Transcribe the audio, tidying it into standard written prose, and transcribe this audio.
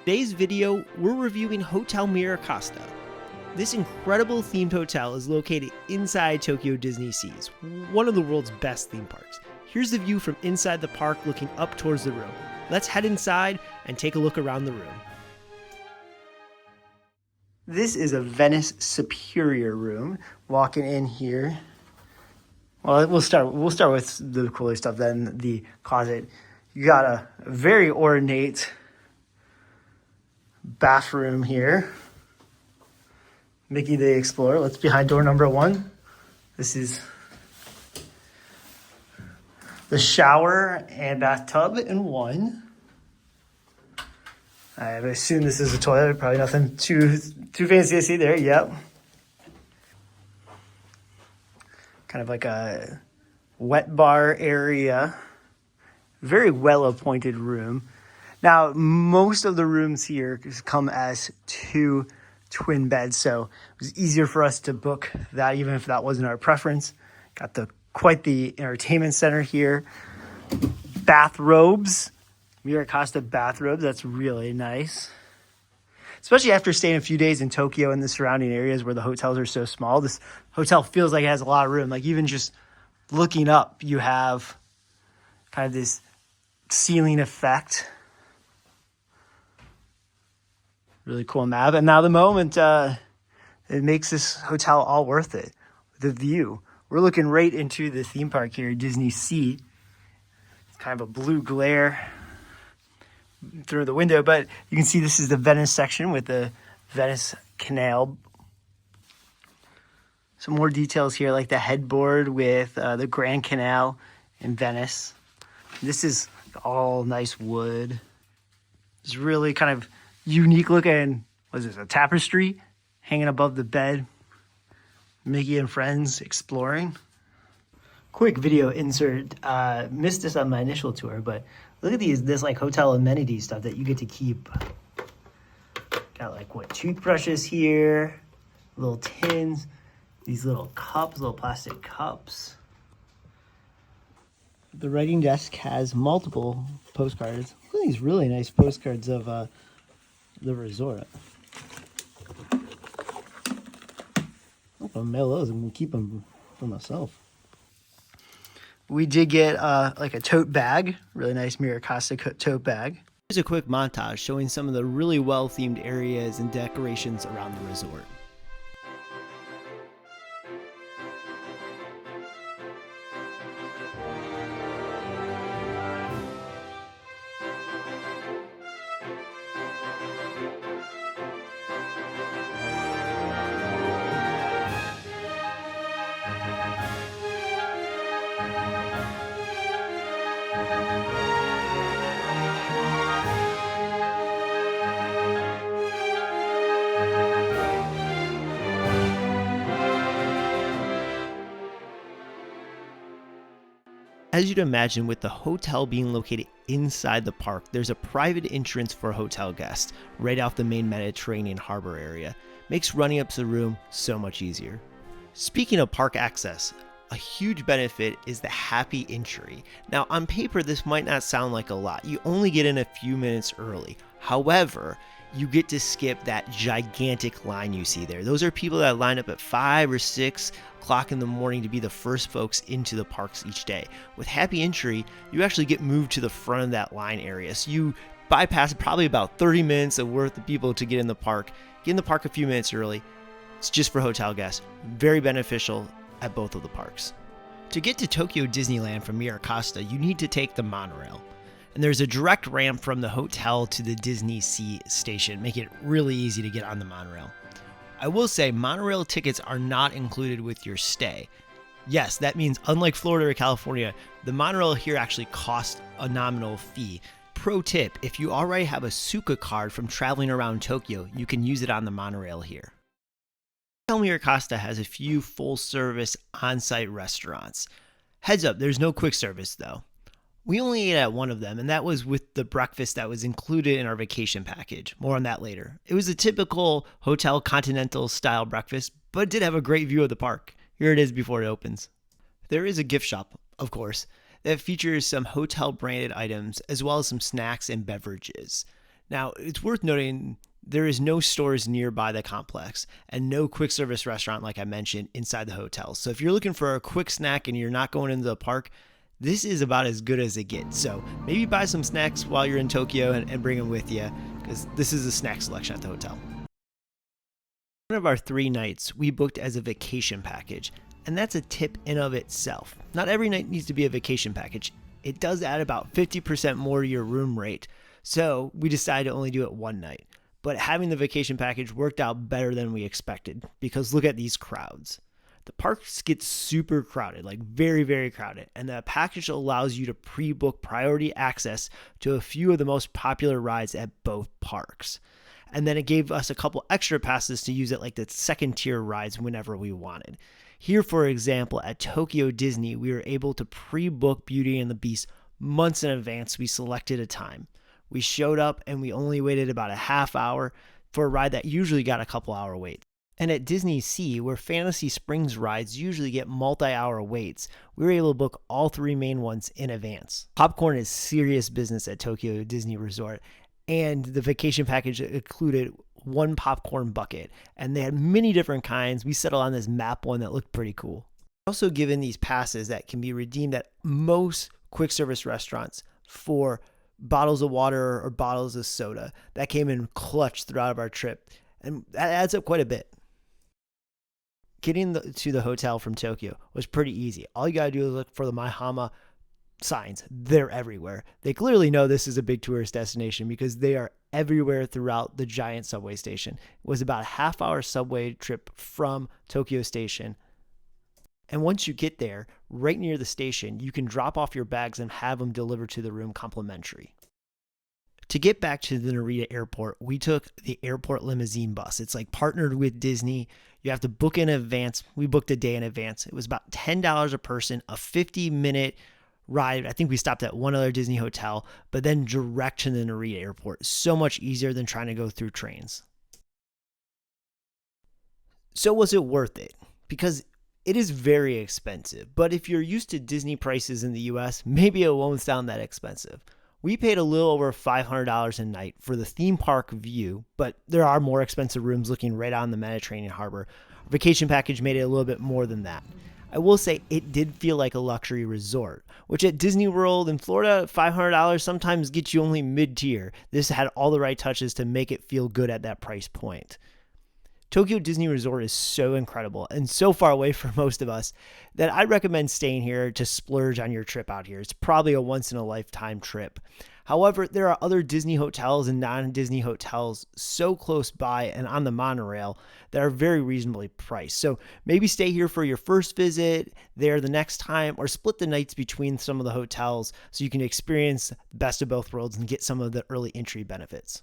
Today's video, we're reviewing Hotel MiraCosta. This incredible themed hotel is located inside Tokyo DisneySea, one of the world's best theme parks. Here's the view from inside the park looking up towards the room. Let's head inside and take a look around the room. This is a Venice Superior room. Walking in here, well, we'll start with the cooler stuff, then the closet. You got a very ornate bathroom here. Mickey the Explorer. Let's behind door number 1. This is the shower and bathtub in one. I assume this is a toilet. Probably nothing too fancy to see there. Yep. Kind of like a wet bar area. Very well appointed room. Now, most of the rooms here come as 2 twin beds, so it was easier for us to book that, even if that wasn't our preference. Got quite the entertainment center here. Bathrobes, MiraCosta bathrobes. That's really nice, especially after staying a few days in Tokyo and the surrounding areas where the hotels are so small. This hotel feels like it has a lot of room. Like, even just looking up, you have kind of this ceiling effect. Really cool map. And now the moment, it makes this hotel all worth it. The view. We're looking right into the theme park here, DisneySea. It's kind of a blue glare through the window, but you can see this is the Venice section with the Venice Canal. Some more details here, like the headboard with the Grand Canal in Venice. This is all nice wood. It's really kind of unique looking, what is this, a tapestry hanging above the bed. Mickey and friends exploring. Quick video insert. Missed this on my initial tour, but look at this like hotel amenity stuff that you get to keep. Got like toothbrushes here, little tins, these little cups, little plastic cups. The writing desk has multiple postcards. Look at these really nice postcards of the resort. I'll mail those and keep them for myself. We did get like a tote bag, really nice MiraCosta tote bag. Here's a quick montage showing some of the really well themed areas and decorations around the resort. As you'd imagine, with the hotel being located inside the park, there's a private entrance for hotel guests right off the main Mediterranean harbor area. Makes running up to the room so much easier. Speaking of park access, a huge benefit is the happy entry. Now, on paper, this might not sound like a lot. You only get in a few minutes early. However, you get to skip that gigantic line you see there. Those are people that line up at 5 or 6 o'clock in the morning to be the first folks into the parks each day. With happy entry, you actually get moved to the front of that line area. So you bypass probably about 30 minutes of worth of people to get in the park. Get in the park a few minutes early. It's just for hotel guests. Very beneficial at both of the parks. To get to Tokyo Disneyland from MiraCosta, you need to take the monorail. And there's a direct ramp from the hotel to the DisneySea station, making it really easy to get on the monorail. I will say monorail tickets are not included with your stay. Yes, that means unlike Florida or California, the monorail here actually costs a nominal fee. Pro tip, if you already have a Suica card from traveling around Tokyo, you can use it on the monorail here. Hotel MiraCosta has a few full-service on-site restaurants. Heads up, there's no quick service though. We only ate at one of them, and that was with the breakfast that was included in our vacation package. More on that later. It was a typical hotel continental style breakfast, but it did have a great view of the park. Here it is before it opens. There is a gift shop, of course, that features some hotel branded items as well as some snacks and beverages. Now, it's worth noting there is no stores nearby the complex and no quick service restaurant, like I mentioned, inside the hotel. So if you're looking for a quick snack and you're not going into the park, this is about as good as it gets. So maybe buy some snacks while you're in Tokyo and bring them with you, because this is a snack selection at the hotel. One of our 3 nights we booked as a vacation package, and that's a tip in of itself. Not every night needs to be a vacation package. It does add about 50% more to your room rate. So we decided to only do it one night. But having the vacation package worked out better than we expected, because look at these crowds. The parks get super crowded, like very, very crowded. And the package allows you to pre-book priority access to a few of the most popular rides at both parks. And then it gave us a couple extra passes to use at like the second tier rides whenever we wanted. Here, for example, at Tokyo Disney, we were able to pre-book Beauty and the Beast months in advance. We selected a time. We showed up and we only waited about a half hour for a ride that usually got a couple hour wait. And at DisneySea, where Fantasy Springs rides usually get multi-hour waits, we were able to book all 3 main ones in advance. Popcorn is serious business at Tokyo Disney Resort, and the vacation package included 1 popcorn bucket, and they had many different kinds. We settled on this map one that looked pretty cool. Also given these passes that can be redeemed at most quick service restaurants for bottles of water or bottles of soda. That came in clutch throughout our trip, and that adds up quite a bit. Getting to the hotel from Tokyo was pretty easy. All you gotta do is look for the Maihama signs. They're everywhere. They clearly know this is a big tourist destination because they are everywhere throughout the giant subway station. It was about a half-hour subway trip from Tokyo Station. And once you get there, right near the station, you can drop off your bags and have them delivered to the room complimentary. To get back to the Narita airport, we took the airport limousine bus. It's like partnered with Disney. You have to book in advance. We booked a day in advance. It was about $10 a person, a 50-minute ride. I think we stopped at one other Disney hotel, but then direct to the Narita airport. So much easier than trying to go through trains. So was it worth it? Because it is very expensive, but if you're used to Disney prices in the US, maybe it won't sound that expensive. We paid a little over $500 a night for the theme park view, but there are more expensive rooms looking right on the Mediterranean harbor. Our vacation package made it a little bit more than that. I will say it did feel like a luxury resort, which at Disney World in Florida, $500 sometimes gets you only mid-tier. This had all the right touches to make it feel good at that price point. Tokyo Disney Resort is so incredible and so far away from most of us that I recommend staying here to splurge on your trip out here. It's probably a once-in-a-lifetime trip. However, there are other Disney hotels and non-Disney hotels so close by and on the monorail that are very reasonably priced. So maybe stay here for your first visit, there the next time, or split the nights between some of the hotels so you can experience the best of both worlds and get some of the early entry benefits.